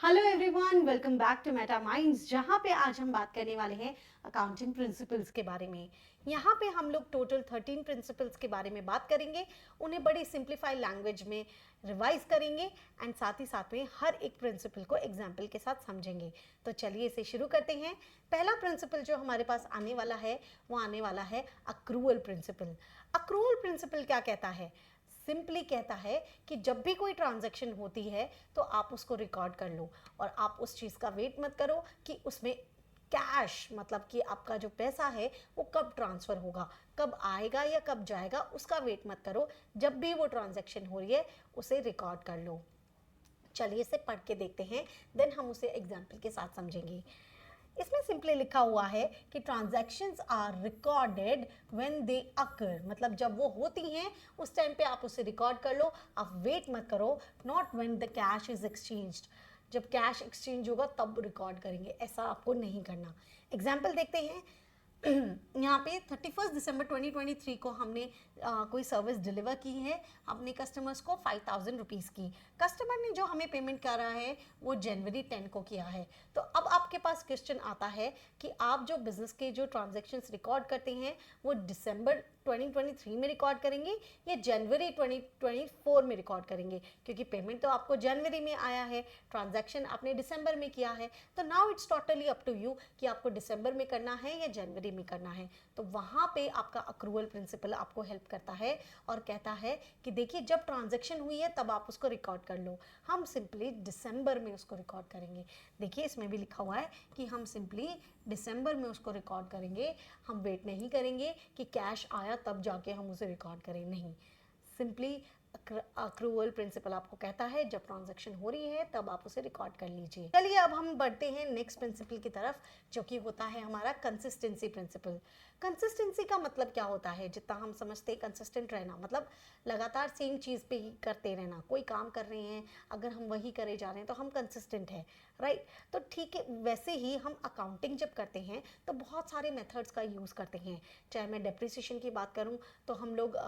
Hello everyone, welcome back to Meta Minds, जहाँ पे आज हम बात करने वाले हैं अकाउंटिंग प्रिंसिपल्स के बारे में। यहाँ पे हम लोग टोटल 13 प्रिंसिपल्स के बारे में बात करेंगे, उन्हें बड़ी सिंप्लीफाइड लैंग्वेज में रिवाइज करेंगे एंड साथ ही साथ में हर एक प्रिंसिपल को एग्जाम्पल के साथ समझेंगे। तो चलिए इसे शुरू करते हैं। पहला प्रिंसिपल जो हमारे पास आने वाला है वो आने वाला है अक्रूअल प्रिंसिपल। अक्रूअल प्रिंसिपल क्या कहता है? सिंपली कहता है कि जब भी कोई ट्रांजैक्शन होती है तो आप उसको रिकॉर्ड कर लो और आप उस चीज़ का वेट मत करो कि उसमें कैश, मतलब कि आपका जो पैसा है वो कब ट्रांसफ़र होगा, कब आएगा या कब जाएगा, उसका वेट मत करो। जब भी वो ट्रांजैक्शन हो रही है उसे रिकॉर्ड कर लो। चलिए इसे पढ़ के देखते हैं, देन हम उसे एग्जाम्पल के साथ समझेंगे। इसमें सिंपली लिखा हुआ है कि transactions are recorded when they occur, मतलब जब वो होती हैं उस टाइम पे आप उसे रिकॉर्ड कर लो, आप वेट मत करो। Not when the cash is exchanged, जब कैश एक्सचेंज होगा तब रिकॉर्ड करेंगे, ऐसा आपको नहीं करना। एग्जाम्पल देखते हैं। यहाँ पे 31 दिसंबर 2023 को हमने कोई सर्विस डिलीवर की है अपने कस्टमर्स को 5000 रुपीज़ की। कस्टमर ने जो हमें पेमेंट करा है वो जनवरी 10 को किया है। तो अब आपके पास क्वेश्चन आता है कि आप जो बिजनेस के जो ट्रांजैक्शंस रिकॉर्ड करते हैं वो दिसंबर 2023 में रिकॉर्ड करेंगे या जनवरी 2024 में रिकॉर्ड करेंगे, क्योंकि पेमेंट तो आपको जनवरी में आया है, ट्रांजैक्शन आपने दिसंबर में किया है। तो now it's totally up to you कि आपको दिसंबर में करना है या जनवरी में करना है। तो वहाँ पे आपका अक्रूवल प्रिंसिपल आपको हेल्प करता है और कहता है कि देखिए जब ट्रांजैक्शन हुई है तब आप उसको रिकॉर्ड कर लो। हम सिंपली दिसंबर में उसको रिकॉर्ड करेंगे। देखिए इसमें भी लिखा हुआ है कि हम सिंपली दिसंबर में उसको रिकॉर्ड करेंगे। हम वेट नहीं करेंगे कि कैश आया तब जाके हम उसे रिकॉर्ड करें, नहीं। सिंपली अक्रूवल प्रिंसिपल आपको कहता है जब ट्रांजैक्शन हो रही है तब आप उसे रिकॉर्ड कर लीजिए। चलिए अब हम बढ़ते हैं नेक्स्ट प्रिंसिपल की तरफ, जो कि होता है हमारा कंसिस्टेंसी प्रिंसिपल। कंसिस्टेंसी का मतलब क्या होता है? जितना हम समझते हैं कंसिस्टेंट रहना, मतलब लगातार सेम चीज़ पे ही करते रहना। कोई काम कर रहे हैं, अगर हम वही करे जा रहे हैं तो हम कंसिस्टेंट है, राइट। तो ठीक है, वैसे ही हम अकाउंटिंग जब करते हैं तो बहुत सारे मेथड्स का यूज़ करते हैं। चाहे मैं डेप्रिसिएशन की बात करूँ तो हम लोग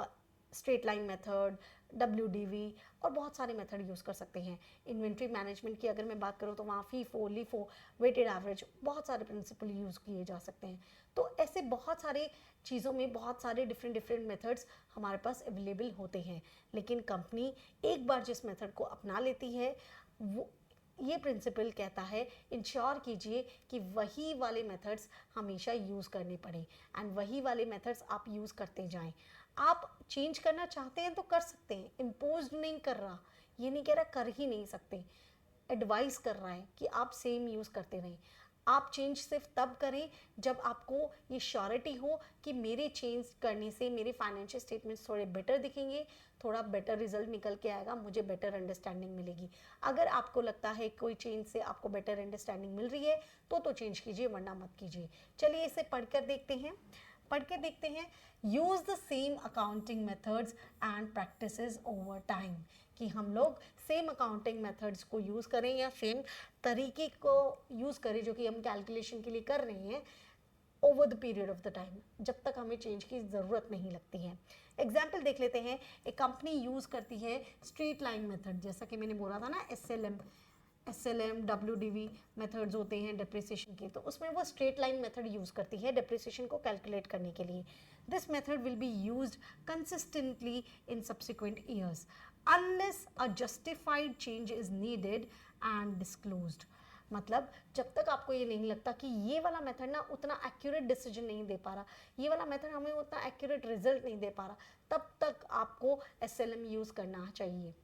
स्ट्रेट लाइन मेथड, WDV और बहुत सारे मेथड यूज़ कर सकते हैं। इन्वेंट्री मैनेजमेंट की अगर मैं बात करूँ तो वहाँ फीफो, लीफो, वेटेड एवरेज, बहुत सारे प्रिंसिपल यूज़ किए जा सकते हैं। तो ऐसे बहुत सारे चीज़ों में बहुत सारे डिफरेंट डिफरेंट मेथड्स हमारे पास अवेलेबल होते हैं। लेकिन कंपनी एक बार जिस मेथड को अपना लेती है वो ये प्रिंसिपल कहता है इंश्योर कीजिए कि वही वाले मेथड्स हमेशा यूज़ करने पड़े एंड वही वाले मेथड्स आप यूज़ करते जाएं। आप चेंज करना चाहते हैं तो कर सकते हैं, इम्पोज नहीं कर रहा, ये नहीं कह रहा कर ही नहीं सकते, एडवाइस कर रहा है कि आप सेम यूज़ करते रहें। आप चेंज सिर्फ तब करें जब आपको ये श्योरिटी हो कि मेरे चेंज करने से मेरे फाइनेंशियल स्टेटमेंट्स थोड़े बेटर दिखेंगे, थोड़ा बेटर रिजल्ट निकल के आएगा, मुझे बेटर अंडरस्टैंडिंग मिलेगी। अगर आपको लगता है कोई चेंज से आपको बेटर अंडरस्टैंडिंग मिल रही है तो चेंज कीजिए, वरना मत कीजिए। चलिए इसे पढ़कर देखते हैं। Use the same accounting methods and practices over time, कि हम लोग सेम अकाउंटिंग मेथड्स को यूज़ करें या सेम तरीके को यूज़ करें जो कि हम कैलकुलेशन के लिए कर रहे हैं over the period of the time, जब तक हमें चेंज की ज़रूरत नहीं लगती है। एग्जाम्पल देख लेते हैं। एक कंपनी यूज़ करती है स्ट्रेट लाइन मेथड, जैसा कि मैंने बोला था ना, SLM WDV मेथड्स होते हैं डेप्रिसिएशन के, तो उसमें वो स्ट्रेट लाइन मेथड यूज़ करती है डेप्रिसिएशन को कैलकुलेट करने के लिए। This method will be used consistently in subsequent years unless a justified change is needed and disclosed. मतलब जब तक आपको ये नहीं लगता कि ये वाला मेथड ना उतना एक्यूरेट डिसीजन नहीं दे पा रहा, ये वाला मेथड हमें उतना एक्यूरेट रिजल्ट नहीं दे पा रहा, तब तक आपको SLM यूज़ करना चाहिए।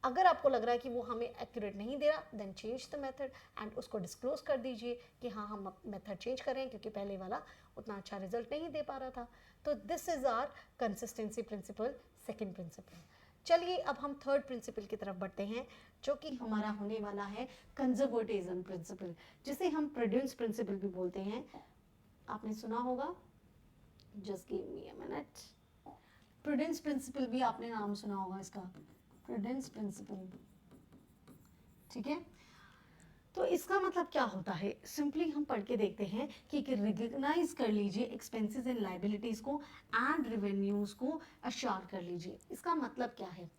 अगर आपको लग रहा है कि वो हमें एक्यूरेट नहीं दे रहा, then change the method and उसको डिस्क्लोज कर दीजिए कि हाँ हम मेथड चेंज करें क्योंकि पहले वाला उतना अच्छा रिजल्ट नहीं दे पा रहा था। तो this is our consistency principle, second principle. चलिए अब हम थर्ड प्रिंसिपल की तरफ बढ़ते हैं, जो कि हमारा होने वाला है कंजर्वेटिज्म प्रिंसिपल, जिसे हम प्रूडेंस प्रिंसिपल भी बोलते हैं। आपने सुना होगा, just give me a minute. Prudence principle भी आपने नाम सुना होगा इसका, प्रूडेंस प्रिंसिपल, ठीक है। तो इसका मतलब क्या होता है? सिंपली हम पढ़ के देखते हैं कि रिकग्नाइज कर लीजिए एक्सपेंसेस एंड लाइबिलिटीज को एंड रेवेन्यूज को अश्योर कर लीजिए। इसका मतलब क्या है?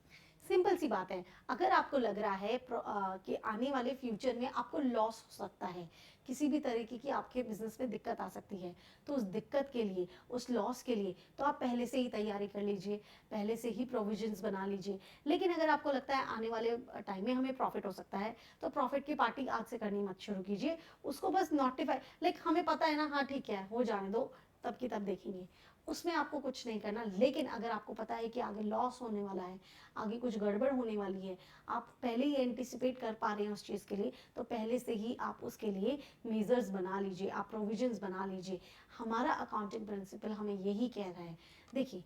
सिंपल सी बात है, अगर आपको लग रहा है कि आने वाले फ्यूचर में आपको लॉस हो सकता है, किसी भी तरीके की आपके बिजनेस में दिक्कत आ सकती है, तो उस दिक्कत के लिए, उस लॉस के लिए तो आप पहले से ही तैयारी कर लीजिए, पहले से ही प्रोविजंस बना लीजिए। लेकिन अगर आपको लगता है आने वाले टाइम में हमें प्रॉफिट हो सकता है, तो प्रॉफिट की पार्टी आज से करनी मत शुरू कीजिए, उसको बस नोटिफाई, लाइक हमें पता है ना, हाँ ठीक है हो जाने दो, तब की तब देखेंगे, उसमें आपको कुछ नहीं करना। लेकिन अगर आपको पता है कि आगे लॉस होने वाला है, आगे कुछ गड़बड़ होने वाली है, आप पहले ही एंटिसिपेट कर पा रहे हैं उस चीज़ के लिए, तो पहले से ही आप उसके लिए मेजर्स बना लीजिए, आप प्रोविजंस बना लीजिए। हमारा अकाउंटिंग प्रिंसिपल हमें यही कह रहा है। देखिए,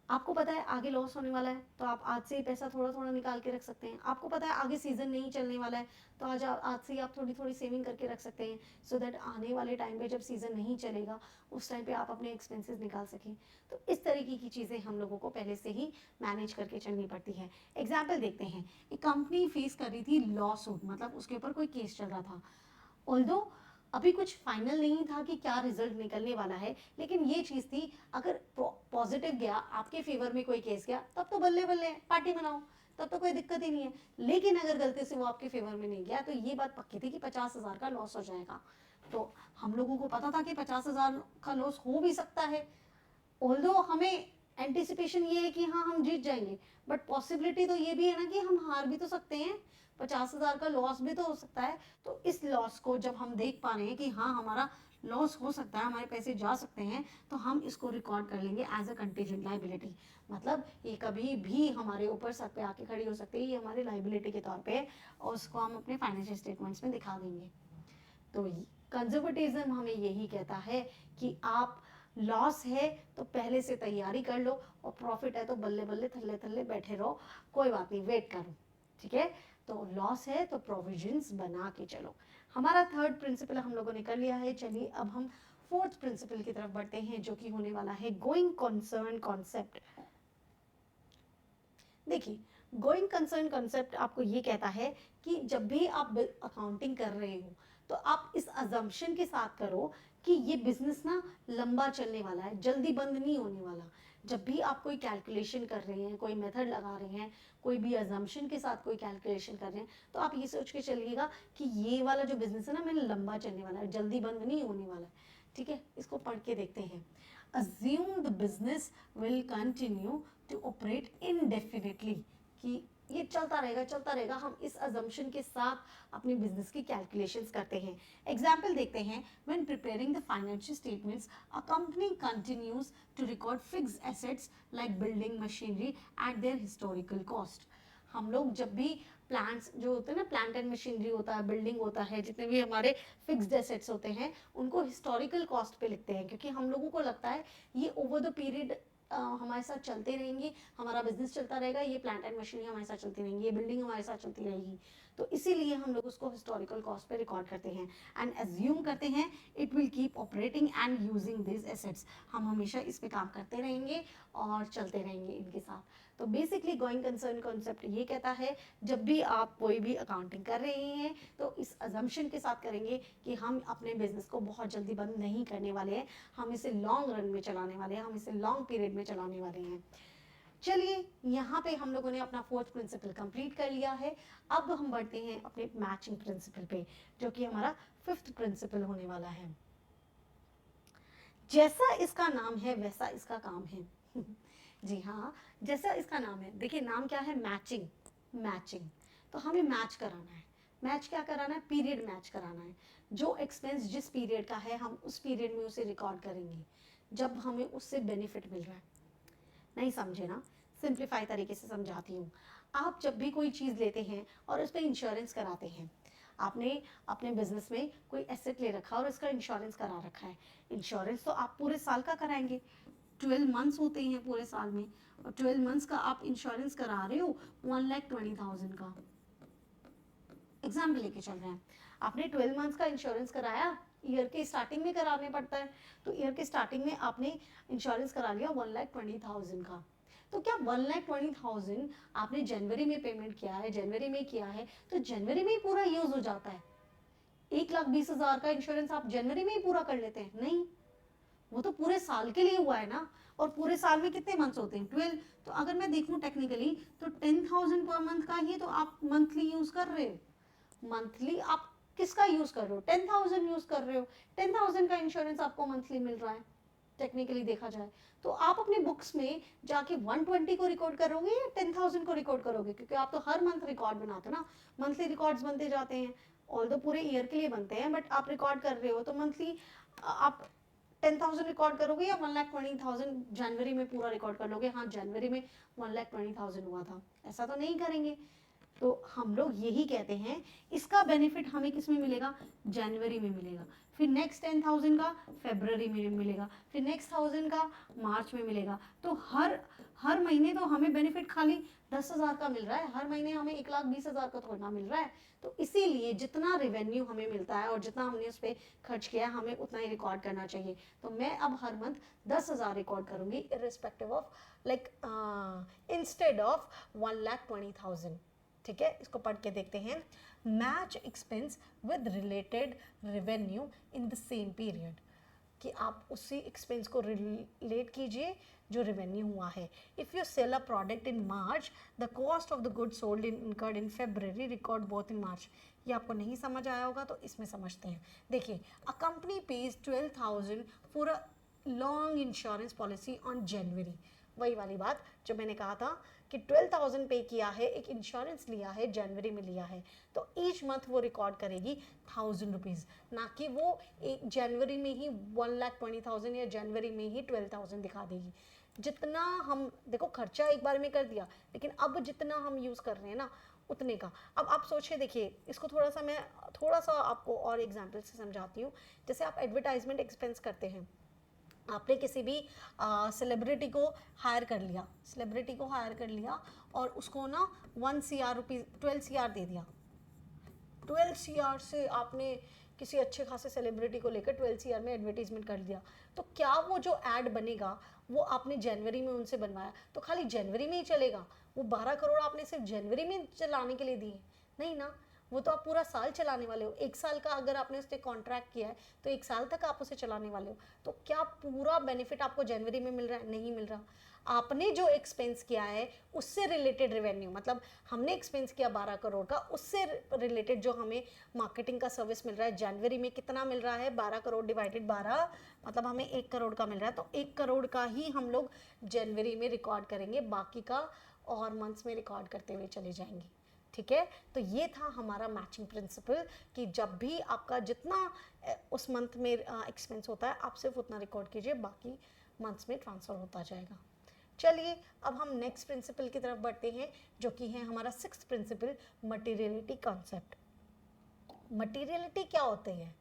आपको पता है आगे लॉस होने वाला है, तो आप आज से ही पैसा थोड़ा थोड़ा निकाल के रख सकते हैं। आपको पता है आगे सीजन नहीं चलने वाला है, तो आज से ही आप थोड़ी थोड़ी सेविंग करके रख सकते हैं, सो दैट आने वाले टाइम पे जब सीजन नहीं चलेगा उस टाइम पे आप अपने एक्सपेंसेस निकाल सकें। तो इस तरीके की चीज़ें हम लोगों को पहले से ही मैनेज करके चलनी पड़ती है। एग्जाम्पल देखते हैं, एक कंपनी फेस कर रही थी लॉ सूट, मतलब उसके ऊपर कोई केस चल रहा था। ऑल्दो अभी कुछ फाइनल नहीं था कि क्या रिजल्ट निकलने वाला है, लेकिन ये चीज़ थी, अगर पॉजिटिव गया, आपके फेवर में कोई केस गया, तब तो बल्ले बल्ले पार्टी मनाओ, तब तो कोई दिक्कत ही नहीं है। लेकिन अगर गलती से वो आपके फेवर में नहीं गया, तो ये बात पक्की थी कि 50,000 का लॉस हो जाएगा। तो हम लोगों को पता था कि 50,000 का लॉस हो भी सकता है, ऑल्दो हमें एंटिसिपेशन ये है कि हाँ हम जीत जाएंगे, बट पॉसिबिलिटी तो ये भी है ना कि हम हार भी तो सकते हैं, 50,000 का लॉस भी तो हो सकता है। तो इस लॉस को जब हम देख पा रहे हैं कि हाँ हमारा लॉस हो सकता है, हमारे पैसे जा सकते हैं, तो हम इसको रिकॉर्ड कर लेंगे एज अ कंटीजेंट लाइबिलिटी। मतलब ये कभी भी हमारे ऊपर सर पे आके खड़ी हो सकती है, ये हमारी लाइबिलिटी के तौर पे, और उसको हम अपने फाइनेंशियल स्टेटमेंट्स में दिखा देंगे। तो कंजर्वेटिज्म हमें यही कहता है कि आप लॉस है तो पहले से तैयारी कर लो, और प्रॉफिट है तो बल्ले बल्ले थल्ले थल्ले बैठे रहो, कोई बात नहीं, वेट करो, ठीक है। तो लॉस है तो प्रोविजंस बना के चलो। हमारा थर्ड प्रिंसिपल हम लोगों ने कर लिया है। चलिए अब हम फोर्थ प्रिंसिपल की तरफ बढ़ते हैं, जो कि होने वाला है गोइंग कंसर्न कॉन्सेप्ट। देखिए, गोइंग कंसर्न कॉन्सेप्ट आपको ये कहता है कि जब भी आप अकाउंटिंग कर रहे हो, तो आप इस अजम्पशन के साथ करो कि ये बिजनेस ना लंबा चलने वाला है, जल्दी बंद नहीं होने वाला। जब भी आप कोई कैलकुलेशन कर रहे हैं, कोई मेथड लगा रहे हैं, कोई भी अजम्पशन के साथ कोई कैलकुलेशन कर रहे हैं, तो आप ये सोच के चलिएगा कि ये वाला जो बिजनेस है ना, मेरा लंबा चलने वाला है, जल्दी बंद नहीं होने वाला है, ठीक है। इसको पढ़ के देखते हैं। Assume the business will continue to operate indefinitely, कि ये चलता रहेगा, हम इस assumption के साथ अपने बिजनेस की कैलकुलेशंस करते हैं। एग्जाम्पल देखते हैं, when preparing the financial statements, a company continues to record fixed assets like building machinery at their historical cost। हम लोग जब भी प्लांट्स जो होते हैं ना, प्लांट एंड मशीनरी होता है, बिल्डिंग होता है, जितने भी हमारे फिक्स्ड एसेट्स होते हैं, उनको हिस्टोरिकल कॉस्ट पे लिखते हैं, क्योंकि हम लोगों को लगता है ये ओवर द पीरियड हमारे साथ चलते रहेंगे, हमारा बिजनेस चलता रहेगा, ये प्लांट एंड मशीनरी हमारे साथ चलती रहेंगी, ये बिल्डिंग हमारे साथ चलती रहेगी। तो इसीलिए हम लोग उसको हिस्टोरिकल कॉस्ट पे रिकॉर्ड करते हैं एंड एज्यूम करते हैं it will keep operating and using this assets. हम हमेशा इस पे काम करते रहेंगे और चलते रहेंगे इनके साथ। तो बेसिकली गोइंग कंसर्न कॉन्सेप्ट ये कहता है, जब भी आप कोई भी अकाउंटिंग कर रहे हैं, तो इस अजम्पशन के साथ करेंगे कि हम अपने बिजनेस को बहुत जल्दी बंद नहीं करने वाले हैं, हम इसे लॉन्ग रन में चलाने वाले हैं, हम इसे लॉन्ग पीरियड में चलाने वाले हैं। चलिए, यहाँ पे हम लोगों ने अपना फोर्थ प्रिंसिपल कंप्लीट कर लिया है। अब हम बढ़ते हैं अपने मैचिंग प्रिंसिपल पे, जो कि हमारा फिफ्थ प्रिंसिपल होने वाला है। जैसा इसका नाम है वैसा इसका काम है। जी हाँ, जैसा इसका नाम है, देखिए नाम क्या है, मैचिंग। मैचिंग, तो हमें मैच कराना है। मैच क्या कराना है, पीरियड मैच कराना है। जो एक्सपेंस जिस पीरियड का है, हम उस पीरियड में उसे रिकॉर्ड करेंगे जब हमें उससे बेनिफिट मिल रहा है। नहीं समझे ना, सिंप्लीफाई तरीके से समझाती हूँ। आप जब भी कोई चीज़ लेते हैं और उस पर इंश्योरेंस कराते हैं, आपने अपने बिजनेस में कोई एसेट ले रखा और उसका इंश्योरेंस करा रखा है। इंश्योरेंस तो आप पूरे साल का कराएंगे, 12 मंथ्स होते हैं पूरे साल में, और 12 मंथ्स का आप इंश्योरेंस करा रहे हो 1,20,000 का। एग्जाम्पल लेके चल रहे हैं, आपने 12 मंथ्स का इंश्योरेंस कराया, ईयर के स्टार्टिंग में कराने पड़ता है, तो ईयर के स्टार्टिंग में आपने इंश्योरेंस करा लिया 1,20,000 का। तो क्या 1,20,000 आपने जनवरी में पेमेंट किया है, जनवरी में किया है, तो जनवरी में ही पूरा यूज हो जाता है? 1,20,000 का इंश्योरेंस आप जनवरी में ही पूरा कर लेते हैं? नहीं, वो तो पूरे साल के लिए हुआ है ना, और पूरे साल में कितने मंथ्स होते हैं 12। तो अगर मैं देखूं टेक्निकली तो 10,000 पर मंथ का ही तो आप मंथली यूज कर रहे हो। मंथली आप किसका यूज कर रहे हो, 10,000 यूज कर रहे हो। 10,000 का इंश्योरेंस आपको मंथली मिल रहा है टेक्निकली देखा जाए तो। आप अपनी बुक्स में जाके 120 को रिकॉर्ड करोगे या 10,000 को रिकॉर्ड करोगे, क्योंकि आप तो हर मंथ रिकॉर्ड बनाते हो ना, मंथली रिकॉर्ड्स बनते जाते हैं, ऑल दो पूरे ईयर के लिए बनते हैं, बट आप रिकॉर्ड कर रहे हो तो मंथली आप 10,000 रिकॉर्ड करोगे या 1,20,000 जनवरी में पूरा रिकॉर्ड कर लोगे, हाँ जनवरी में 1,20,000 हुआ था, ऐसा तो नहीं करेंगे। तो हम लोग यही कहते हैं इसका बेनिफिट हमें किस में मिलेगा, जनवरी में मिलेगा, फिर नेक्स्ट 10,000 का फरवरी में मिलेगा, फिर नेक्स्ट 1,000 का मार्च में मिलेगा। तो हर महीने तो हमें बेनिफिट खाली 10,000 का मिल रहा है, हर महीने हमें 1,20,000 का थोड़ा मिल रहा है। तो इसीलिए जितना रेवेन्यू हमें मिलता है और जितना हमने उस पर खर्च किया है हमें उतना ही रिकॉर्ड करना चाहिए। तो मैं अब हर मंथ 10,000 रिकॉर्ड करूंगी irrespective of like instead of 1,20,000। ठीक है, इसको पढ़ के देखते हैं। Match expense with related revenue in the same period, कि आप उसी एक्सपेंस को रिलेट कीजिए जो रेवेन्यू हुआ है। If you sell a product in March, the cost of the good sold in incurred in February record both in March. ये आपको नहीं समझ आया होगा तो इसमें समझते हैं। देखिए, a company page 12,000 for a long insurance policy on January. वही वाली बात जो मैंने कहा था कि 12,000 पे किया है, एक इंश्योरेंस लिया है, जनवरी में लिया है, तो ईच मंथ वो रिकॉर्ड करेगी 1,000 रुपीज़, ना कि वो एक जनवरी में ही 1,20,000 या जनवरी में ही 12,000 दिखा देगी। जितना हम देखो खर्चा एक बार में कर दिया, लेकिन अब जितना हम यूज़ कर रहे हैं ना उतने का। अब आप सोचिए, देखिए इसको थोड़ा सा आपको और एग्जाम्पल से समझाती हूँ। जैसे आप एडवर्टाइजमेंट एक्सपेंस करते हैं, आपने किसी भी सेलिब्रिटी को हायर कर लिया और उसको ना 1 CR रुपीज़ 12 CR दे दिया। 12 CR से आपने किसी अच्छे खासे सेलिब्रिटी को लेकर 12 CR में एडवर्टीजमेंट कर दिया, तो क्या वो जो ऐड बनेगा वो आपने जनवरी में उनसे बनवाया तो खाली जनवरी में ही चलेगा? वो 12 करोड़ आपने सिर्फ जनवरी में चलाने के लिए दिए? नहीं ना, वो तो आप पूरा साल चलाने वाले हो। 1 साल का अगर आपने उससे कॉन्ट्रैक्ट किया है तो 1 साल तक आप उसे चलाने वाले हो। तो क्या पूरा बेनिफिट आपको जनवरी में मिल रहा है? नहीं मिल रहा। आपने जो एक्सपेंस किया है उससे रिलेटेड रेवेन्यू, मतलब हमने एक्सपेंस किया 12 करोड़ का, उससे रिलेटेड जो हमें मार्केटिंग का सर्विस मिल रहा है जनवरी में कितना मिल रहा है, 12 करोड़ डिवाइडेड 12 मतलब हमें 1 करोड़ का मिल रहा है। तो 1 करोड़ का ही हम लोग जनवरी में रिकॉर्ड करेंगे, बाकी का और मंथ्स में रिकॉर्ड करते हुए चले जाएंगे। ठीक है, तो ये था हमारा मैचिंग प्रिंसिपल कि जब भी आपका जितना उस मंथ में एक्सपेंस होता है आप सिर्फ उतना रिकॉर्ड कीजिए, बाकी मंथ्स में ट्रांसफ़र होता जाएगा। चलिए अब हम नेक्स्ट प्रिंसिपल की तरफ बढ़ते हैं, जो कि है हमारा 6th principal, materiality concept. Materiality क्या होती है?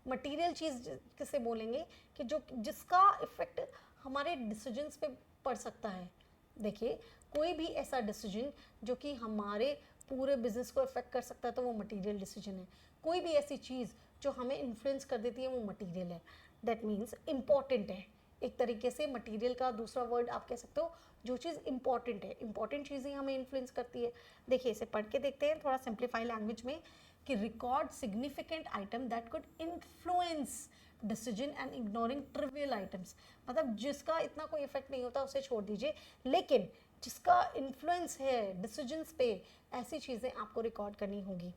मटीरियल चीज़ किसे बोलेंगे कि जो जिसका इफेक्ट हमारे डिसीजंस पे पड़ सकता है। देखिए, कोई भी ऐसा डिसीजन जो कि हमारे पूरे बिजनेस को इफेक्ट कर सकता है तो वो मटेरियल डिसीजन है। कोई भी ऐसी चीज़ जो हमें इन्फ्लुएंस कर देती है वो मटेरियल है। दैट मीन्स इम्पॉर्टेंट है। एक तरीके से मटेरियल का दूसरा वर्ड आप कह सकते हो, जो चीज़ इंपॉर्टेंट है, इंपॉर्टेंट चीज़ें हमें इन्फ्लुएंस करती है। देखिए, इसे पढ़ के देखते हैं थोड़ा सिंप्लीफाई लैंग्वेज में कि record significant item that could influence decision and ignoring trivial items. मतलब जिसका इतना कोई इफेक्ट नहीं होता उसे छोड़ दीजिए, लेकिन जिसका इन्फ्लुएंस है डिसीजंस पे, ऐसी चीज़ें आपको रिकॉर्ड करनी होगी।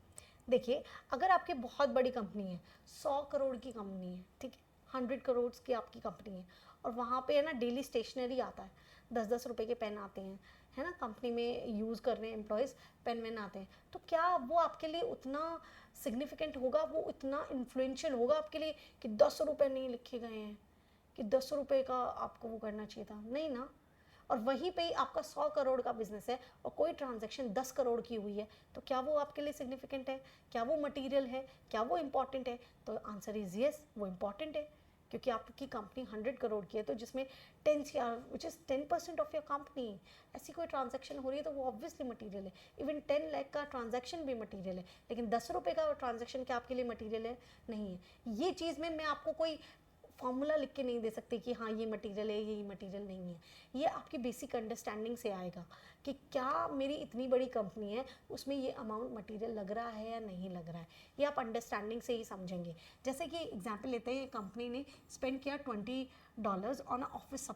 देखिए, अगर आपकी बहुत बड़ी कंपनी है, 100 करोड़ की कंपनी है, ठीक है, 100 करोड़ की आपकी कंपनी है, और वहाँ पे है ना डेली स्टेशनरी आता है, 10-10 रुपए के पेन आते हैं, है ना, कंपनी में यूज़ कर रहे हैं एम्प्लॉयज़, पेन वेन आते हैं, तो क्या वो आपके लिए उतना सिग्निफिकेंट होगा, वो इतना इन्फ्लुएंशियल होगा आपके लिए कि 10 रुपये नहीं लिखे गए हैं, कि 10 रुपये का आपको वो करना चाहिए था? नहीं ना। और वहीं पे ही आपका 100 करोड़ का बिजनेस है और कोई ट्रांजैक्शन 10 करोड़ की हुई है, तो क्या वो आपके लिए सिग्निफिकेंट है? क्या वो मटेरियल है? क्या वो इंपॉर्टेंट है? तो आंसर इज यस, वो इंपॉर्टेंट है, क्योंकि आपकी कंपनी 100 करोड़ की है, तो जिसमें 10 CR which is 10% of your company, ऐसी कोई ट्रांजैक्शन हो रही है तो वो ऑब्वियसली मटेरियल है। इवन 10 लाख का ट्रांजैक्शन भी मटेरियल है, लेकिन 10 रुपये का ट्रांजैक्शन क्या आपके लिए मटेरियल है? नहीं है। ये चीज़ में मैं आपको कोई फॉर्मूला लिख के नहीं दे सकते कि हाँ ये मटेरियल है, ये मटेरियल नहीं है। ये आपकी बेसिक अंडरस्टैंडिंग से आएगा कि क्या मेरी इतनी बड़ी कंपनी है, उसमें ये अमाउंट मटेरियल लग रहा है या नहीं लग रहा है, ये आप अंडरस्टैंडिंग से ही समझेंगे। जैसे कि एग्जाम्पल लेते हैं, कंपनी ने स्पेंड किया $20 ऑन ऑफिस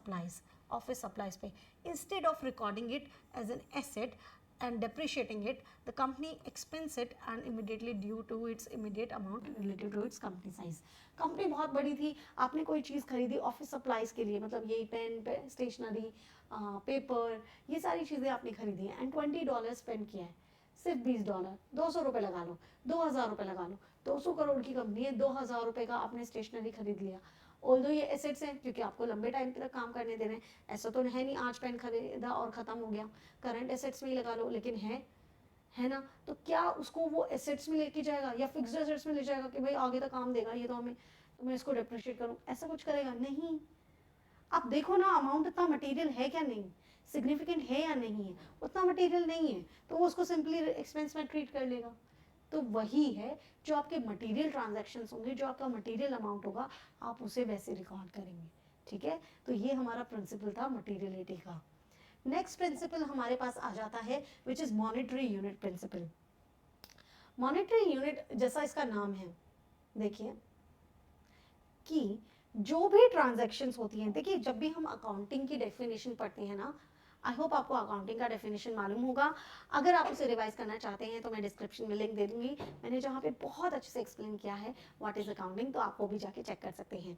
सप्लाइज पे। Instead of recording it as an asset and depreciating it, the company expense it and immediately due to its immediate amount related to its company size. Company बहुत बड़ी थी, आपने कोई चीज़ खरीदी office supplies के लिए, मतलब यही पेन, स्टेशनरी, पेपर, ये सारी चीज़ें आपने खरीदी हैं एंड $20 स्पेंड किया है, सिर्फ $20, $200 लगा लो, $2000 लगा लो, 200 करोड़ की कंपनी है, $2000 का आपने स्टेशनरी खरीद लिया। ऑल्दो ये एसेट्स हैं क्योंकि आपको लंबे टाइम तक काम करने दे रहे हैं, ऐसा तो है नहीं आज पेन खरीदा और ख़त्म हो गया, करंट एसेट्स में ही लगा लो, लेकिन है ना, तो क्या उसको वो एसेट्स में लेके जाएगा या फिक्स्ड एसेट्स में ले जाएगा कि भाई आगे तक काम देगा ये तो हमें, तो मैं इसको डिप्रिशिएट करूँ, ऐसा कुछ करेगा नहीं। आप देखो ना अमाउंट इतना मटेरियल है क्या नहीं, सिग्निफिकेंट है या नहीं है, उतना मटेरियल नहीं है तो वो उसको सिंपली एक्सपेंस में ट्रीट कर लेगा। तो वही है जो आपके मटेरियल ट्रांजैक्शंस होंगे, जो आपका मटेरियल अमाउंट होगा, आप उसे वैसे रिकॉर्ड करेंगे। ठीक है, तो ये हमारा प्रिंसिपल था मटेरियलिटी का। नेक्स्ट प्रिंसिपल हमारे पास आ जाता है which is monetary unit principle. Monetary unit जैसा इसका नाम है, देखिए कि जो भी ट्रांजैक्शंस होती हैं, देखिए जब भी हम अकाउंटिंग की डेफिनेशन पढ़ते हैं ना, आई होप आपको अकाउंटिंग का डेफिनेशन मालूम होगा, अगर आप उसे रिवाइज करना चाहते हैं तो मैं डिस्क्रिप्शन में लिंक दे दूंगी, मैंने जहाँ पे बहुत अच्छे से एक्सप्लेन किया है व्हाट इज अकाउंटिंग, तो आप वो भी जाके चेक कर सकते हैं।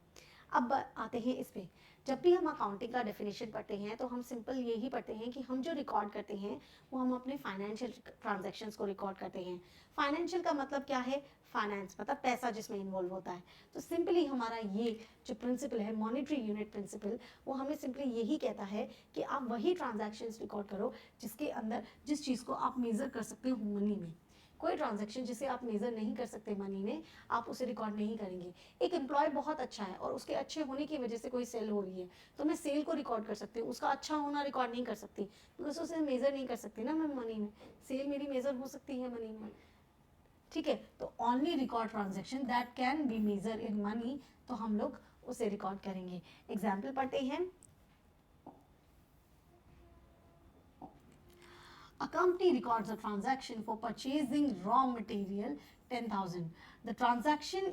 अब आते हैं इस पे, जब भी हम अकाउंटिंग का डेफिनेशन पढ़ते हैं तो हम सिंपल यही पढ़ते हैं कि हम जो रिकॉर्ड करते हैं वो हम अपने फाइनेंशियल ट्रांजैक्शंस को रिकॉर्ड करते हैं। फाइनेंशियल का मतलब क्या है, फाइनेंस मतलब पैसा जिसमें इन्वॉल्व होता है। तो सिंपली हमारा ये जो प्रिंसिपल है मॉनेटरी यूनिट प्रिंसिपल, वो हमें सिंपली यही कहता है कि आप वही ट्रांजैक्शंस रिकॉर्ड करो जिसके अंदर जिस चीज़ को आप मेजर कर सकते हो मनी में। कोई ट्रांजैक्शन जिसे आप मेजर नहीं कर सकते मनी में, आप उसे रिकॉर्ड नहीं करेंगे। एक एम्प्लॉय बहुत अच्छा है और उसके अच्छे होने की वजह से कोई सेल हो रही है, तो मैं सेल को रिकॉर्ड कर सकती हूँ, उसका अच्छा होना रिकॉर्ड नहीं कर सकती बिकॉज उसे मेजर नहीं कर सकती ना मैं मनी में। सेल मेरी मेजर हो सकती है मनी में, ठीक है, तो only record transaction that can be measure in money, तो हम लोग उसे रिकॉर्ड करेंगे। एग्जाम्पल पढ़ते हैं, a company records a transaction for purchasing raw material 10,000. The transaction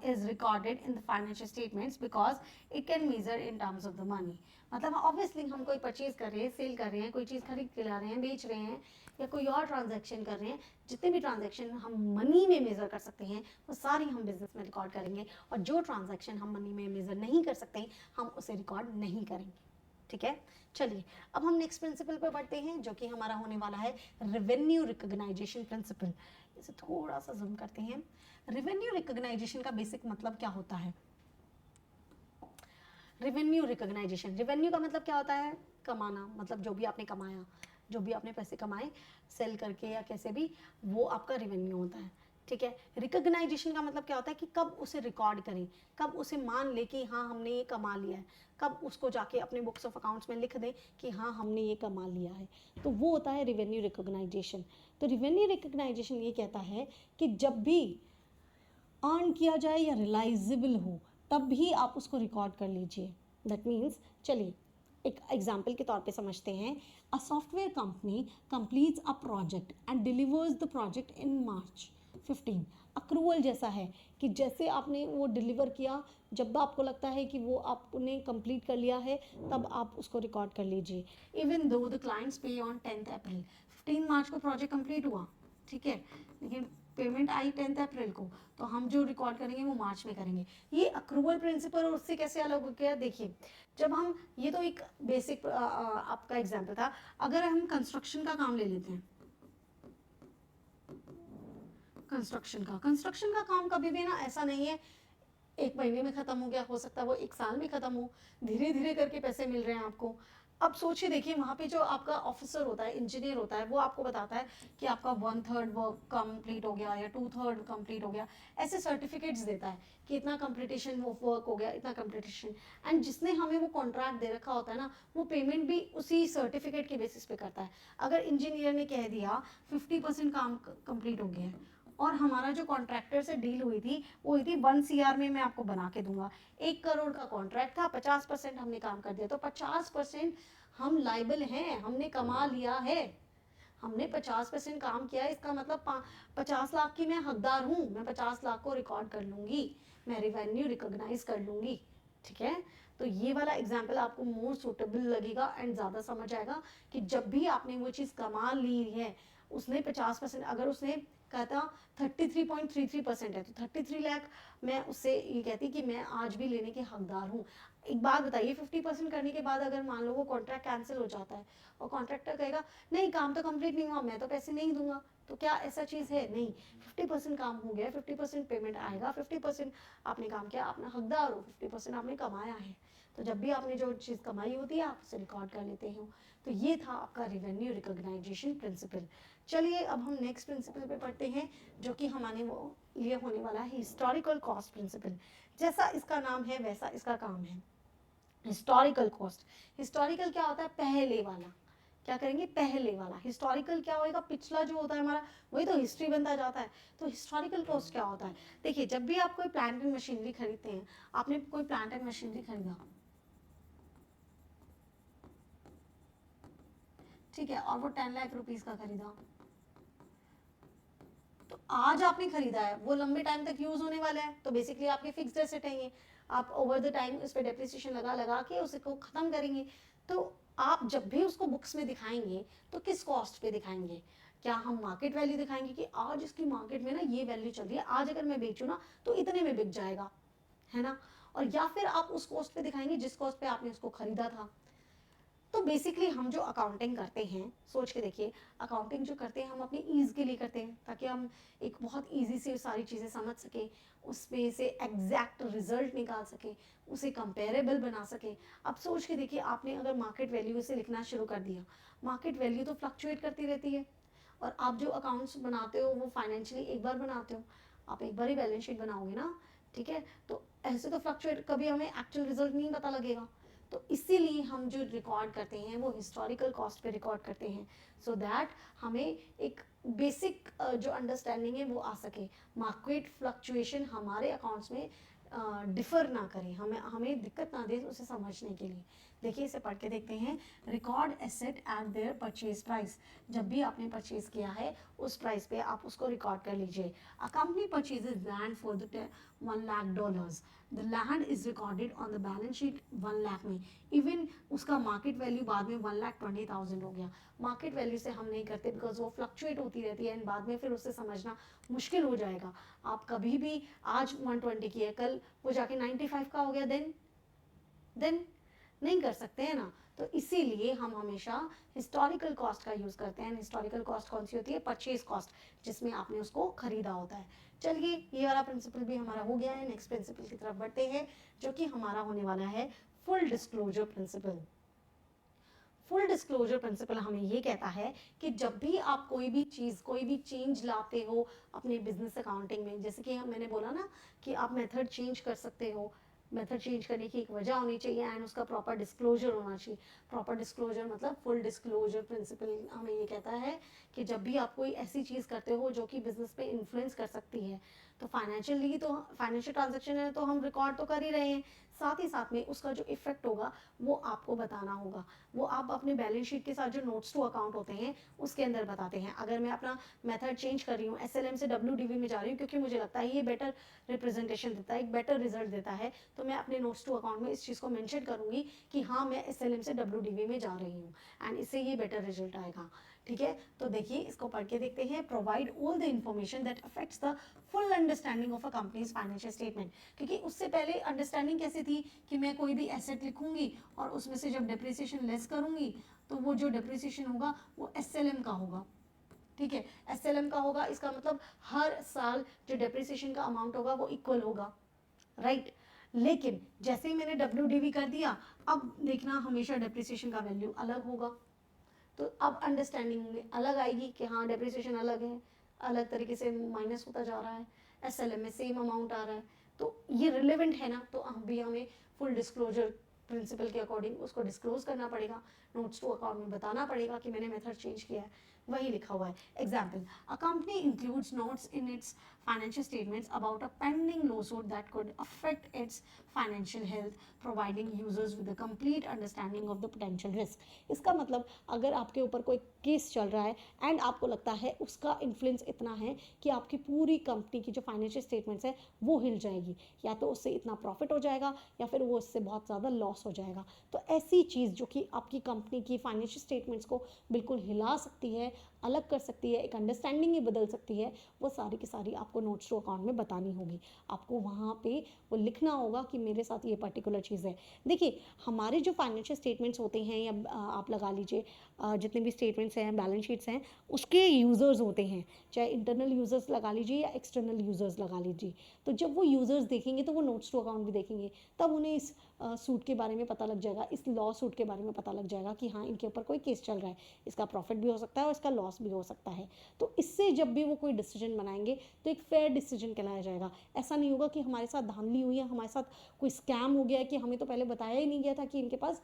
is recorded in the financial statements because it can measure in terms of the money. मतलब obviously हम कोई परचेज कर रहे हैं, सेल कर रहे हैं, कोई चीज़ खरीद के ला रहे हैं, बेच रहे हैं या कोई और ट्रांजैक्शन कर रहे हैं, जितने भी ट्रांजैक्शन हम मनी में मेजर कर सकते हैं वो सारी हम बिजनेस में रिकॉर्ड करेंगे, और जो ट्रांजैक्शन हम मनी में मेजर नहीं कर सकते हम उसे रिकॉर्ड नहीं करेंगे। ठीक है, चलिए अब हम नेक्स्ट प्रिंसिपल पे बढ़ते हैं जो कि हमारा होने वाला है रेवेन्यू रिकॉग्नाइजेशन प्रिंसिपल। इसे थोड़ा सा जूम करते हैं। रेवेन्यू रिकॉग्नाइजेशन का बेसिक मतलब क्या होता है? रेवेन्यू रिकॉग्नाइजेशन, रेवेन्यू का मतलब क्या होता है? कमाना, मतलब जो भी आपने कमाया, जो भी आपने पैसे कमाए सेल करके या कैसे भी, वो आपका रेवेन्यू होता है। ठीक है, रिकॉग्नाइजेशन का मतलब क्या होता है कि कब उसे रिकॉर्ड करें, कब उसे मान ले कि हाँ हमने ये कमा लिया है, कब उसको जाके अपने बुक्स ऑफ अकाउंट्स में लिख दें कि हाँ हमने ये कमा लिया है, तो वो होता है रेवेन्यू रिकॉग्नाइजेशन। तो रेवेन्यू रिकॉग्नाइजेशन ये कहता है कि जब भी अर्न किया जाए या रिलाइजेबल हो तब भी आप उसको रिकॉर्ड कर लीजिए। दैट मीन्स, चलिए एक एग्जाम्पल के तौर पे समझते हैं। A software company completes a project and delivers the project in March 15। Accrual जैसा है कि जैसे आपने वो डिलीवर किया, जब आपको लगता है कि वो आपने कंप्लीट कर लिया है तब आप उसको रिकॉर्ड कर लीजिए। इवन दो द क्लाइंट्स पे ऑन 10th अप्रैल, 15 मार्च को प्रोजेक्ट कंप्लीट हुआ, ठीक है, लेकिन पेमेंट आई 10th अप्रैल को, तो हम जो रिकॉर्ड करेंगे वो मार्च में करेंगे। ये अक्रूवल प्रिंसिपल और उससे कैसे अलग हो गया, देखिए जब हम, ये तो एक बेसिक आपका एग्जाम्पल था, अगर हम कंस्ट्रक्शन का काम ले लेते हैं, कंस्ट्रक्शन का काम कभी भी ना ऐसा नहीं है एक महीने में खत्म हो गया, हो सकता है वो एक साल में खत्म हो, धीरे धीरे करके पैसे मिल रहे हैं आपको। अब सोचिए, देखिए वहाँ पे जो आपका ऑफिसर होता है, इंजीनियर होता है, वो आपको बताता है कि आपका 1/3 वर्क कंप्लीट हो गया या 2/3 कंप्लीट हो गया, ऐसे सर्टिफिकेट्स देता है कि इतना कंप्लीटेशन वो वर्क हो गया, इतना कंप्लीटेशन। एंड जिसने हमें वो कॉन्ट्रैक्ट दे रखा होता है ना, वो पेमेंट भी उसी सर्टिफिकेट के बेसिस पे करता है। अगर इंजीनियर ने कह दिया 50% काम कंप्लीट हो गया है और हमारा जो कॉन्ट्रैक्टर से डील हुई थी वो हुई थी 1 CR में मैं आपको बना के दूंगा। 1 करोड़ का कॉन्ट्रैक्ट था, 50% हमने काम कर दिया, तो 50% हम लाइबल हैं, हमने कमा लिया है, हमने 50% काम किया है, इसका मतलब 50 लाख की मैं हकदार हूँ, मैं 50 लाख को रिकॉर्ड कर लूंगी, मैं रिवेन्यू रिकॉग्नाइज कर लूंगी। ठीक है, तो ये वाला एग्जाम्पल आपको मोर सुटेबल लगेगा एंड ज़्यादा समझ आएगा कि जब भी आपने वो चीज़ कमा ली है, उसने 50%, अगर उसने कहता 33.33% है तो 33 लाख मैं उससे ये कहती कि मैं आज भी लेने के हकदार हूँ। एक बात बताइए, 50% करने के बाद अगर मान लो वो कॉन्ट्रैक्ट कैंसिल हो जाता है और कॉन्ट्रैक्टर कहेगा नहीं काम तो कंप्लीट नहीं हुआ, मैं तो पैसे नहीं दूंगा, तो क्या ऐसा चीज़ है? नहीं, 50% काम हो गया, 50% पेमेंट आएगा, 50% आपने काम किया, अपना हकदार हो, 50% आपने कमाया है, तो जब भी आपने जो चीज़ कमाई होती है आप उसे रिकॉर्ड कर लेते हो। तो ये था आपका रेवेन्यू रिकॉग्नाइजेशन प्रिंसिपल। चलिए अब हम नेक्स्ट प्रिंसिपल पे पढ़ते हैं, जो कि हमारे वो लिए होने वाला है हिस्टोरिकल कॉस्ट प्रिंसिपल। जैसा इसका नाम है वैसा इसका काम है, हिस्टोरिकल कॉस्ट। हिस्टोरिकल क्या होता है? पहले वाला। क्या करेंगे? पहले वाला। हिस्टोरिकल क्या होएगा? पिछला जो होता है हमारा, वही तो हिस्ट्री बनता जाता है। तो हिस्टोरिकल कॉस्ट क्या होता है? देखिए, जब भी आप कोई प्लांट एंड मशीनरी खरीदते हैं, आपने कोई प्लांट एंड मशीनरी खरीदा, ठीक है, और वो 10 लाख रुपीज का खरीदा, तो आज आपने खरीदा है, वो लंबे टाइम तक यूज होने वाला है, तो बेसिकली आपके फिक्स्ड एसेट है ये, आप ओवर द टाइम उस पर डेप्रिसिएशन लगा लगा के उसको खत्म करेंगे। तो आप जब भी उसको बुक्स में दिखाएंगे तो किस कॉस्ट पे दिखाएंगे? क्या हम मार्केट वैल्यू दिखाएंगे कि आज इसकी मार्केट में ना ये वैल्यू चल रही है, आज अगर मैं बेचूँ ना तो इतने में बिक जाएगा, है ना? और या फिर आप उस कॉस्ट पे दिखाएंगे जिस कॉस्ट पे आपने उसको खरीदा था। तो बेसिकली हम जो अकाउंटिंग करते हैं, सोच के देखिए, अकाउंटिंग जो करते हैं हम अपनी ईज के लिए करते हैं, ताकि हम एक बहुत ईजी से सारी चीज़ें समझ सकें, उसमें से एग्जैक्ट रिजल्ट निकाल सकें, उसे कंपेरेबल बना सकें। अब सोच के देखिए, आपने अगर मार्केट वैल्यू से लिखना शुरू कर दिया, मार्केट वैल्यू तो फ्लक्चुएट करती रहती है, और आप जो अकाउंट्स बनाते हो वो फाइनेंशियली एक बार बनाते हो, आप एक बार ही बैलेंस शीट बनाओगे ना, ठीक है? तो ऐसे तो फ्लक्चुएट, कभी हमें एक्चुअल रिजल्ट नहीं पता लगेगा। तो इसीलिए हम जो रिकॉर्ड करते हैं वो हिस्टोरिकल कॉस्ट पे रिकॉर्ड करते हैं, सो दैट हमें एक बेसिक जो अंडरस्टैंडिंग है वो आ सके, मार्केट फ्लक्चुएशन हमारे अकाउंट्स में डिफर ना करें, हमें हमें दिक्कत ना दे उसे समझने के लिए। देखिए, इसे पढ़ के देखते हैं। Record asset eight there purchase price. जब भी आपने परचेज किया है उस प्राइस पे आप उसको रिकॉर्ड कर लीजिए। A company purchases land for the $1 lakh, the land is recorded on the balance sheet 1 lakh में। इवन उसका मार्केट वैल्यू बाद में 1,20,000 हो गया। मार्केट वैल्यू से हम नहीं करते, बिकॉज वो फ्लक्चुएट होती रहती है एंड बाद में फिर उसे समझना मुश्किल हो जाएगा। आप कभी भी आज 120 की है, कल वो जाके 95 का हो गया, देन नहीं कर सकते हैं ना। तो इसीलिए हम हमेशा हिस्टोरिकल कॉस्ट का यूज करते हैं। हिस्टोरिकल कॉस्ट कौन सी होती है? परचेज कॉस्ट, जिसमें आपने उसको खरीदा होता है। चलिए, ये वाला प्रिंसिपल भी हमारा हो गया है। नेक्स्ट प्रिंसिपल की तरफ बढ़ते हैं, जो कि हमारा होने वाला है full disclosure principle. Full disclosure principle हमें ये कहता है कि जब भी आप कोई भी चीज़, कोई भी चेंज लाते हो अपने बिजनेस अकाउंटिंग में, जैसे कि मैंने बोला ना कि आप मेथड चेंज कर सकते हो, मेथड चेंज करने की एक वजह होनी चाहिए एंड उसका प्रॉपर डिस्क्लोजर होना चाहिए। प्रॉपर डिस्क्लोजर मतलब फुल डिस्क्लोजर प्रिंसिपल हमें ये कहता है कि जब भी आप कोई ऐसी चीज़ करते हो जो कि बिजनेस पे इन्फ्लुएंस कर सकती है, तो फाइनेंशियली, तो फाइनेंशियल ट्रांजेक्शन है तो हम रिकॉर्ड तो कर ही रहे हैं, साथ ही साथ में उसका जो इफेक्ट होगा वो आपको बताना होगा। वो आप अपने बैलेंस शीट के साथ जो नोट्स टू अकाउंट होते हैं उसके अंदर बताते हैं। अगर मैं अपना मेथड चेंज कर रही हूँ, एसएलएम से डब्ल्यूडीवी में जा रही हूँ क्योंकि मुझे लगता है ये बेटर रिप्रेजेंटेशन देता है, एक बेटर रिजल्ट देता है, तो मैं अपने नोट्स टू अकाउंट में इस चीज़ को मेंशन करूंगी कि हाँ मैं एसएलएम से डब्ल्यूडीवी में जा रही हूँ एंड इससे ये बेटर रिजल्ट आएगा। ठीक है, तो देखिए, इसको पढ़ के देखते हैं। Provide all the information that affects the full understanding of a companies financial statement. क्योंकि उससे पहले अंडरस्टैंडिंग कैसी थी कि मैं कोई भी एसेट लिखूंगी और उसमें से जब डिप्रिसिएशन लेस करूंगी तो वो जो डिप्रिसिएशन होगा वो एसएलएम का होगा। ठीक है, एसएलएम का होगा, इसका मतलब हर साल जो डिप्रिसिएशन का अमाउंट होगा वो इक्वल होगा, राइट? लेकिन जैसे ही मैंने डब्ल्यू कर दिया, अब देखना हमेशा डिप्रिसिएशन का वैल्यू अलग होगा, तो अब अंडरस्टैंडिंग में अलग आएगी कि हाँ डेप्रिसिएशन अलग है, अलग तरीके से माइनस होता जा रहा है, एसएलएम में सेम अमाउंट आ रहा है, तो ये रिलेवेंट है ना, तो अभी हमें फुल डिस्क्लोजर प्रिंसिपल के अकॉर्डिंग उसको डिस्क्लोज करना पड़ेगा, नोट्स टू अकाउंट में बताना पड़ेगा कि मैंने मेथड चेंज किया है। वही लिखा हुआ है। Example, a company includes notes in its financial statements about a pending lawsuit that could affect its financial health, providing users with a complete understanding of the potential risk. इसका मतलब अगर आपके ऊपर कोई केस चल रहा है एंड आपको लगता है उसका इन्फ्लुएंस इतना है कि आपकी पूरी कंपनी की जो फाइनेंशियल स्टेटमेंट्स है वो हिल जाएगी, या तो उससे इतना प्रॉफिट हो जाएगा या फिर वो उससे बहुत ज़्यादा लॉस हो जाएगा, तो ऐसी चीज़ जो कि आपकी कंपनी की फाइनेंशियल स्टेटमेंट्स को बिल्कुल हिला सकती है, अलग कर सकती है, एक अंडरस्टैंडिंग ही बदल सकती है, वो सारी की सारी आपको नोट्स टू अकाउंट में बतानी होगी। आपको वहाँ पे वो लिखना होगा कि मेरे साथ ये पर्टिकुलर चीज़ है। देखिए, हमारे जो फाइनेंशियल स्टेटमेंट्स होते हैं, या आप लगा लीजिए जितने भी स्टेटमेंट्स हैं, बैलेंस शीट्स हैं, उसके यूज़र्स होते हैं, चाहे इंटरनल यूज़र्स लगा लीजिए या एक्सटर्नल यूज़र्स लगा लीजिए। तो जब वो यूज़र्स देखेंगे तो वो नोट्स टू अकाउंट भी देखेंगे, तब उन्हें इस सूट के बारे में पता लग जाएगा, इस लॉ सूट के बारे में पता लग जाएगा कि हाँ, इनके ऊपर कोई केस चल रहा है, इसका प्रॉफिट भी हो सकता है और इसका लॉस भी हो सकता है। तो इससे जब भी वो कोई डिसीजन बनाएंगे तो एक फेयर डिसीजन कहलाया जाएगा। ऐसा नहीं होगा कि हमारे साथ धांधली हुई है, हमारे साथ कोई स्कैम हो गया है कि हमें तो पहले बताया ही नहीं गया था कि इनके पास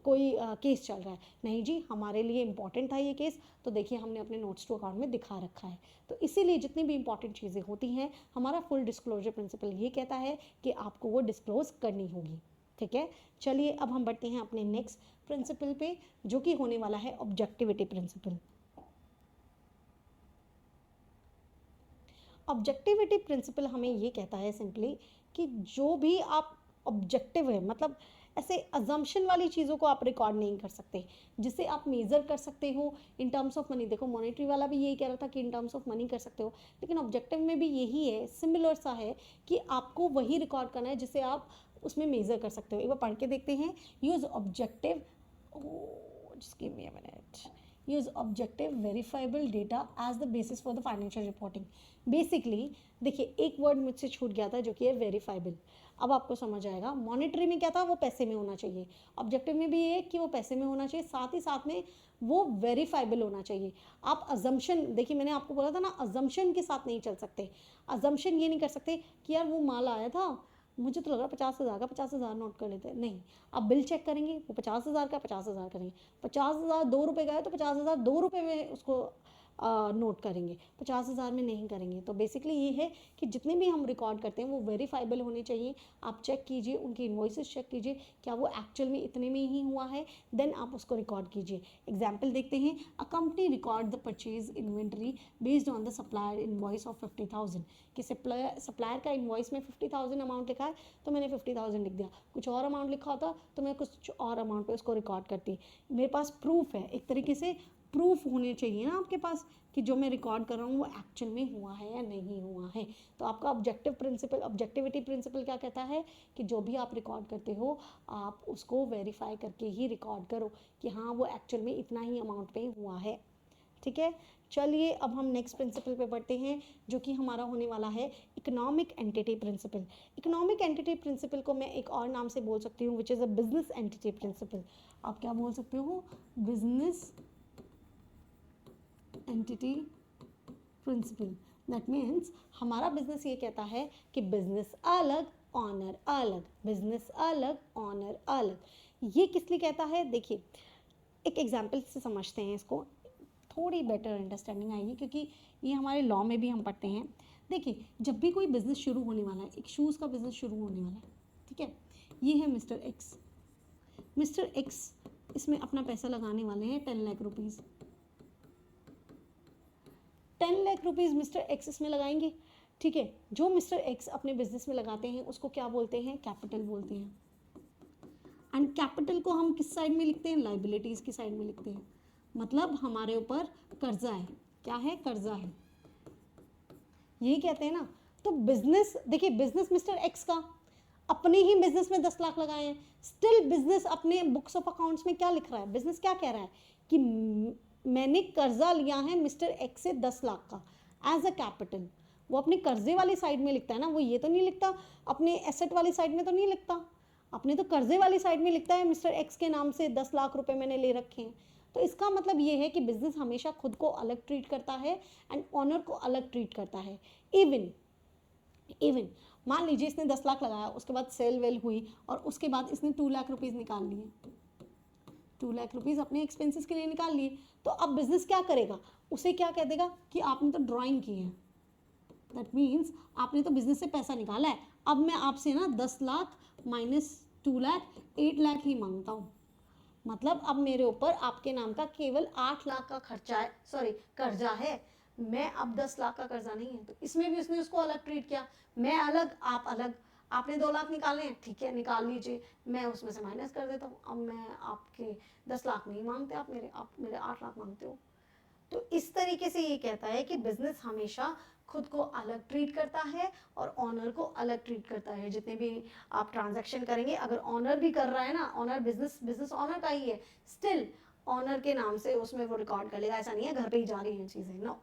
कोई केस चल रहा है। नहीं जी, हमारे लिए इंपॉर्टेंट था ये केस, तो देखिए हमने अपने नोट्स टू अकाउंट में दिखा रखा है। तो इसीलिए जितनी भी इंपॉर्टेंट चीज़ें होती हैं, हमारा फुल डिस्क्लोजर प्रिंसिपल ये कहता है कि आपको वो डिस्क्लोज करनी होगी। ठीक है, चलिए अब हम बढ़ते हैं अपने नेक्स्ट प्रिंसिपल पे, जो कि होने वाला है ऑब्जेक्टिविटी प्रिंसिपल। ऑब्जेक्टिविटी प्रिंसिपल हमें ये कहता है सिंपली कि जो भी आप ऑब्जेक्टिव है, मतलब ऐसे अजम्पशन वाली चीज़ों को आप रिकॉर्ड नहीं कर सकते, जिसे आप मेज़र कर सकते हो इन टर्म्स ऑफ मनी। देखो, मॉनेटरी वाला भी यही कह रहा था कि इन टर्म्स ऑफ मनी कर सकते हो, लेकिन ऑब्जेक्टिव में भी यही है, सिमिलर सा है कि आपको वही रिकॉर्ड करना है जिसे आप उसमें मेज़र कर सकते हो। एक बार पढ़ के देखते हैं। Use objective, just give me a minute. Use objective verifiable data as the basis for the financial reporting. Basically देखिए, एक वर्ड मुझसे छूट गया था जो कि है वेरीफाइबल। अब आपको समझ आएगा। मॉनेटरी में क्या था, वो पैसे में होना चाहिए। ऑब्जेक्टिव में भी ये कि वो पैसे में होना चाहिए, साथ ही साथ में वो वेरीफाइबल होना चाहिए। आप अजम्पशन, देखिए मैंने आपको बोला था ना, अजम्पशन के साथ नहीं चल सकते। अजम्पशन ये नहीं कर सकते कि यार वो माल आया था, मुझे तो लग रहा 50,000 का, 50,000 नोट कर लेते हैं। नहीं, आप बिल चेक करेंगे, वो 50,000 का 50,000 करेंगे। 50,000 2 रुपये का है तो 50,000 2 रुपये में उसको नोट करेंगे, 50,000 में नहीं करेंगे। तो बेसिकली ये है कि जितने भी हम रिकॉर्ड करते हैं वो वेरीफाइबल होने चाहिए। आप चेक कीजिए, उनकी इन्वॉइसेस चेक कीजिए, क्या वो एक्चुअल में इतने में ही हुआ है, देन आप उसको रिकॉर्ड कीजिए। एग्जाम्पल देखते हैं। A company record the purchase inventory based on the supplier invoice of 50,000। कि सप्लायर का इन्वॉइस में 50,000 अमाउंट लिखा है तो मैंने 50,000 लिख दिया, कुछ और अमाउंट लिखा होता तो मैं कुछ और अमाउंट पे उसको रिकॉर्ड करती। मेरे पास प्रूफ है, एक तरीके से प्रूफ होने चाहिए ना आपके पास कि जो मैं रिकॉर्ड कर रहा हूँ वो एक्चुअल में हुआ है या नहीं हुआ है। तो आपका ऑब्जेक्टिव प्रिंसिपल, ऑब्जेक्टिविटी प्रिंसिपल क्या कहता है कि जो भी आप रिकॉर्ड करते हो आप उसको वेरीफाई करके ही रिकॉर्ड करो कि हाँ वो एक्चुअल में इतना ही अमाउंट पे हुआ है। ठीक है, चलिए अब हम नेक्स्ट प्रिंसिपल पे बढ़ते हैं, जो कि हमारा होने वाला है economic entity principle. Economic entity principle को मैं एक और नाम से बोल सकती हूँ, which is a business entity principle. आप क्या बोल सकते हो, business entity principle. That means हमारा बिजनेस ये कहता है कि बिजनेस अलग, ऑनर अलग, बिजनेस अलग, ऑनर अलग। ये किस लिए कहता है, देखिए एक एग्जाम्पल से समझते हैं इसको, थोड़ी बेटर अंडरस्टैंडिंग आएगी, क्योंकि ये हमारे लॉ में भी हम पढ़ते हैं। देखिए, जब भी कोई बिजनेस शुरू होने वाला है, एक शूज़ का बिजनेस शुरू होने वाला है, ठीक है, ये है मिस्टर एक्स। मिस्टर एक्स इसमें अपना पैसा लगाने वाले हैं 10 lakh rupees. 10 lakh rupees mister x इसमें लगाएंगे। ठीक है, जो मिस्टर एक्स अपने बिजनेस में लगाते हैं उसको क्या बोलते हैं, कैपिटल बोलते हैं। एंड कैपिटल को हम किस साइड में लिखते हैं, लाइबिलिटीज़ की साइड में लिखते हैं। मतलब हमारे ऊपर कर्जा है, क्या है, कर्जा है, यही कहते हैं ना। तो बिजनेस, देखिए बिजनेस मिस्टर एक्स का अपने ही बिजनेस में 10 लाख लगाए हैं, स्टिल बिजनेस अपने बुक्स ऑफ अकाउंट्स में क्या लिख रहा है, बिजनेस क्या कह रहा है कि मैंने कर्जा लिया है मिस्टर एक्स से 10 लाख का एज अ कैपिटल। वो अपने कर्जे वाली साइड में लिखता है ना, वो ये तो नहीं लिखता अपने एसेट वाली साइड में तो नहीं लिखता, अपने तो कर्जे वाली साइड में लिखता है मिस्टर एक्स के नाम से 10 लाख रुपए मैंने ले रखे हैं। तो इसका मतलब ये है कि बिजनेस हमेशा खुद को अलग ट्रीट करता है एंड ऑनर को अलग ट्रीट करता है। इवन मान लीजिए इसने 10 लाख लगाया, उसके बाद सेल वेल हुई और उसके बाद इसने 2 लाख रुपीज़ निकाल लिए, 2 लाख रुपीज़ अपने एक्सपेंसेस के लिए निकाल लिए। तो अब बिजनेस क्या करेगा, उसे क्या कह देगा कि आपने तो ड्राइंग की है, दैट मीन्स आपने तो बिजनेस से पैसा निकाला है, अब मैं आपसे ना 10 लाख माइनस 2 लाख 8 लाख ही मांगता हूँ, मतलब अब मेरे ऊपर आपके नाम का केवल 8 लाख का खर्चा है, सॉरी कर्जा है, मैं अब 10 लाख का कर्जा नहीं है। तो इसमें भी उसने उसको अलग ट्रीट किया, मैं अलग आप अलग, आपने 2 लाख निकाले हैं, ठीक है निकाल लीजिए, मैं उसमें से माइनस कर देता हूँ, अब मैं आपके 10 लाख नहीं मांगते, आप मेरे 8 लाख मांगते हो। तो इस तरीके से ये कहता है कि बिजनेस हमेशा खुद को अलग ट्रीट करता है और ऑनर को अलग ट्रीट करता है। जितने भी आप ट्रांजैक्शन करेंगे, अगर ऑनर भी कर रहा है ना, ऑनर बिजनेस ऑनर का ही है, स्टिल ऑनर के नाम से उसमें वो रिकॉर्ड कर लेगा, ऐसा नहीं है घर पे ही जा रही हैं चीजें, नो।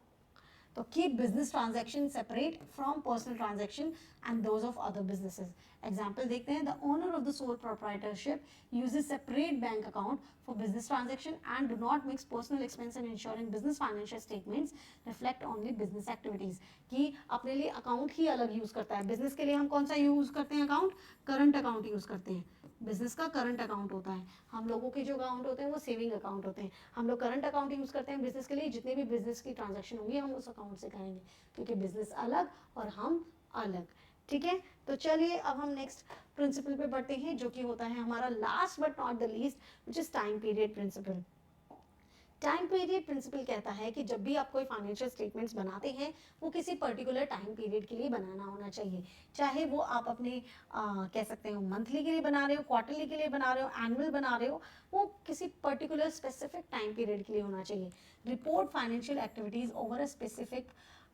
तो keep business transaction separate from personal transaction and those of other businesses. Example देखते हैं, the owner of the sole proprietorship uses separate bank account for business transaction and do not mix personal expense and ensuring business financial statements reflect only business activities. कि अपने लिए account ही अलग use करता है, business के लिए हम कौन सा use करते हैं account, current account use करते हैं, बिजनेस का करंट अकाउंट होता है, हम लोगों के जो अकाउंट होते हैं वो सेविंग अकाउंट होते हैं, हम लोग करंट अकाउंट यूज करते हैं बिजनेस के लिए, जितने भी बिजनेस की ट्रांजैक्शन होंगी हम उस अकाउंट से करेंगे, क्योंकि बिजनेस अलग और हम अलग, ठीक है। तो चलिए अब हम नेक्स्ट प्रिंसिपल पे बढ़ते हैं, जो कि होता है हमारा last but not the least, which is time period principle. Time period principle कहता है कि जब भी आप कोई फाइनेंशियल स्टेटमेंट्स बनाते हैं, वो किसी पर्टिकुलर टाइम पीरियड के लिए बनाना होना चाहिए, चाहे वो आप अपने कह सकते हो मंथली के लिए बना रहे हो, क्वार्टरली के लिए बना रहे हो, एनुअल बना रहे हो, वो किसी पर्टिकुलर स्पेसिफिक टाइम पीरियड के लिए होना चाहिए। Report financial activities over a specific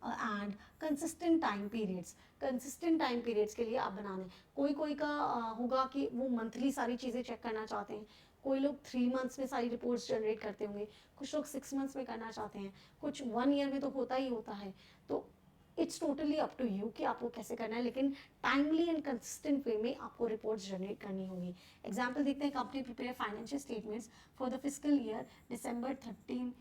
and consistent time periods, consistent time periods के लिए आप बना लें। कोई कोई का होगा कि वो मंथली सारी चीज़ें चेक करना चाहते हैं, कोई लोग 3 मंथ्स में सारी रिपोर्ट्स जनरेट करते होंगे, कुछ लोग 6 मंथ्स में करना चाहते हैं, कुछ 1 ईयर में तो होता ही होता है। तो it's totally up to you कि आपको कैसे करना है, लेकिन टाइमली एंड कंसिस्टेंट वे में आपको रिपोर्ट्स जनरेट करनी होगी। एग्जाम्पल देखते हैं, company prepare financial statements for the physical year December 13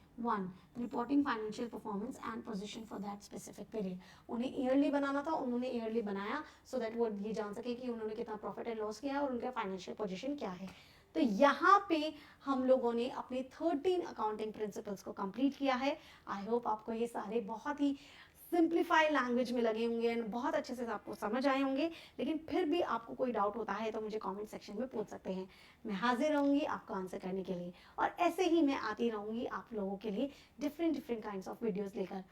reporting financial performance and position for that specific period. उन्हें ईयरली बनाना था, उन्होंने ईयरली बनाया सो दैट वो ये जान सके कि उन्होंने कितना प्रॉफिट एंड लॉस किया है और उनका फाइनेंशियल पोजीशन क्या है। तो यहाँ पे हम लोगों ने अपने 13 अकाउंटिंग प्रिंसिपल्स को कंप्लीट किया है। आई होप आपको ये सारे बहुत ही सिंप्लीफाई लैंग्वेज में लगे होंगे एंड बहुत अच्छे से आपको समझ आए होंगे, लेकिन फिर भी आपको कोई डाउट होता है तो मुझे कमेंट सेक्शन में पूछ सकते हैं, मैं हाजिर रहूंगी आपको आंसर करने के लिए। और ऐसे ही मैं आती रहूंगी आप लोगों के लिए डिफरेंट काइंड्स ऑफ वीडियोस लेकर।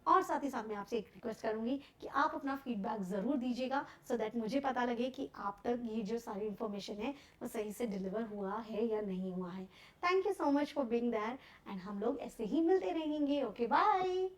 और साथ ही साथ मैं आपसे एक रिक्वेस्ट करूंगी कि आप अपना फीडबैक ज़रूर दीजिएगा, सो दैट मुझे पता लगे कि आप तक ये जो सारी इन्फॉर्मेशन है वो सही से डिलीवर हुआ है या नहीं हुआ है। Thank you so much for being there and हम लोग ऐसे ही मिलते रहेंगे। Okay bye.